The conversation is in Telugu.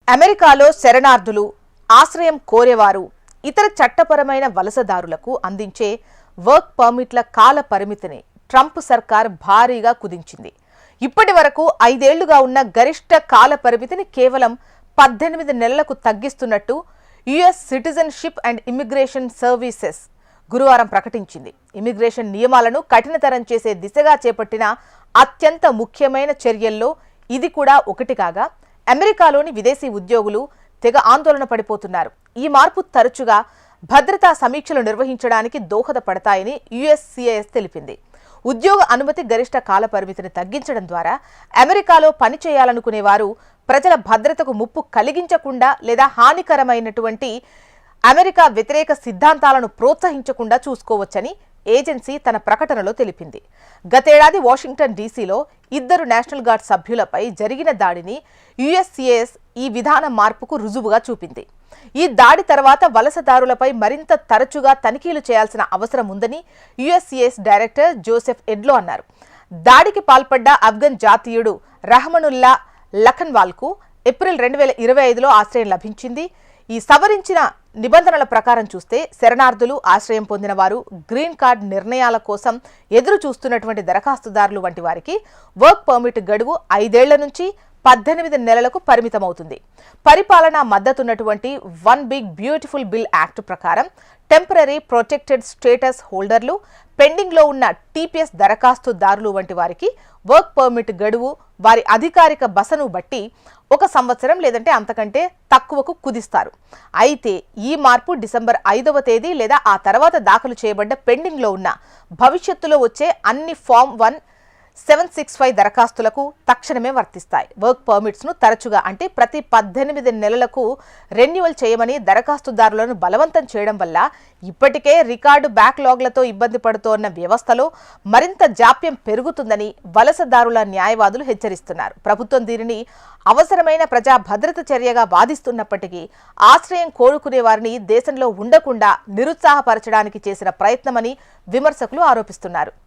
అమెరికాలో శరణార్థులు, ఆశ్రయం కోరేవారు, ఇతర చట్టపరమైన వలసదారులకు అందించే వర్క్ పర్మిట్ల కాల పరిమితిని ట్రంప్ సర్కార్ భారీగా కుదించింది. ఇప్పటి వరకు 5 ఏళ్లుగా ఉన్న గరిష్ట కాల పరిమితిని కేవలం 18 నెలలకు తగ్గిస్తున్నట్టు US citizenship and immigration services గురువారం ప్రకటించింది. ఇమ్మిగ్రేషన్ నియమాలను కఠినతరం చేసే దిశగా చేపట్టిన అత్యంత ముఖ్యమైన చర్యల్లో ఇది కూడా ఒకటి కాగా, అమెరికాలోని విదేశీ ఉద్యోగులు తెగ ఆందోళన పడిపోతున్నారు. ఈ మార్పు తరచుగా భద్రతా సమీక్షలు నిర్వహించడానికి దోహదపడతాయని యుఎస్సిఐఎస్ తెలిపింది. ఉద్యోగ అనుమతి గరిష్ట కాల పరిమితిని తగ్గించడం ద్వారా అమెరికాలో పనిచేయాలనుకునే వారు ప్రజల భద్రతకు ముప్పు కలిగించకుండా లేదా హానికరమైనటువంటి అమెరికా వ్యతిరేక సిద్ధాంతాలను ప్రోత్సహించకుండా చూసుకోవచ్చని ఏజెన్సీ తన ప్రకటనలో తెలిపింది. గతేడాది వాషింగ్టన్ డీసీలో 2 నేషనల్ గార్డ్ సభ్యులపై జరిగిన దాడిని యుఎస్సిఐఎస్ ఈ విధాన మార్పుకు రుజువుగా చూపింది. ఈ దాడి తర్వాత వలసదారులపై మరింత తరచుగా తనిఖీలు చేయాల్సిన అవసరం ఉందని యుఎస్సిఐఎస్ డైరెక్టర్ జోసెఫ్ ఎడ్లో అన్నారు. దాడికి పాల్పడ్డ ఆఫ్ఘన్ జాతీయుడు రహమనుల్లా లఖన్వాల్కు ఏప్రిల్ 2025లో ఆశ్రయం లభించింది. ఈ సవరించిన నిబంధనల ప్రకారం చూస్తే శరణార్థులు, ఆశ్రయం పొందిన వారు, గ్రీన్ కార్డ్ నిర్ణయాల కోసం ఎదురు చూస్తున్నటువంటి దరఖాస్తుదారులు వంటి వారికి వర్క్ పర్మిట్ గడువు 5 ఏళ్ల నుంచి 18 నెలలకు పరిమితమవుతుంది. పరిపాలనా మద్దతున్నటువంటి one big beautiful bill act ప్రకారం టెంపరరీ ప్రొటెక్టెడ్ స్టేటస్ హోల్డర్లు, పెండింగ్లో ఉన్న టీపీఎస్ దరఖాస్తుదారులు వంటి వారికి వర్క్ పర్మిట్ గడువు వారి అధికారిక బసను బట్టి 1 సంవత్సరం లేదంటే అంతకంటే తక్కువకు కుదిస్తారు. అయితే ఈ మార్పు డిసెంబర్ 5వ తేదీ లేదా ఆ తర్వాత దాఖలు చేయబడ్డ పెండింగ్లో ఉన్న భవిష్యత్తులో వచ్చే అన్ని ఫామ్ 1 765 దరఖాస్తులకు తక్షణమే వర్తిస్తాయి. వర్క్ పర్మిట్స్ ను తరచుగా అంటే ప్రతి 18 నెలలకు రెన్యువల్ చేయమని దరఖాస్తుదారులను బలవంతం చేయడం వల్ల ఇప్పటికే రికార్డు బ్యాక్లాగ్లతో ఇబ్బంది పడుతోన్న వ్యవస్థలో మరింత జాప్యం పెరుగుతుందని వలసదారుల న్యాయవాదులు హెచ్చరిస్తున్నారు. ప్రభుత్వం దీనిని అవసరమైన ప్రజా భద్రత చర్యగా వాదిస్తున్నప్పటికీ ఆశ్రయం కోరుకునే వారిని దేశంలో ఉండకుండా నిరుత్సాహపరచడానికి చేసిన ప్రయత్నమని విమర్శకులు ఆరోపిస్తున్నారు.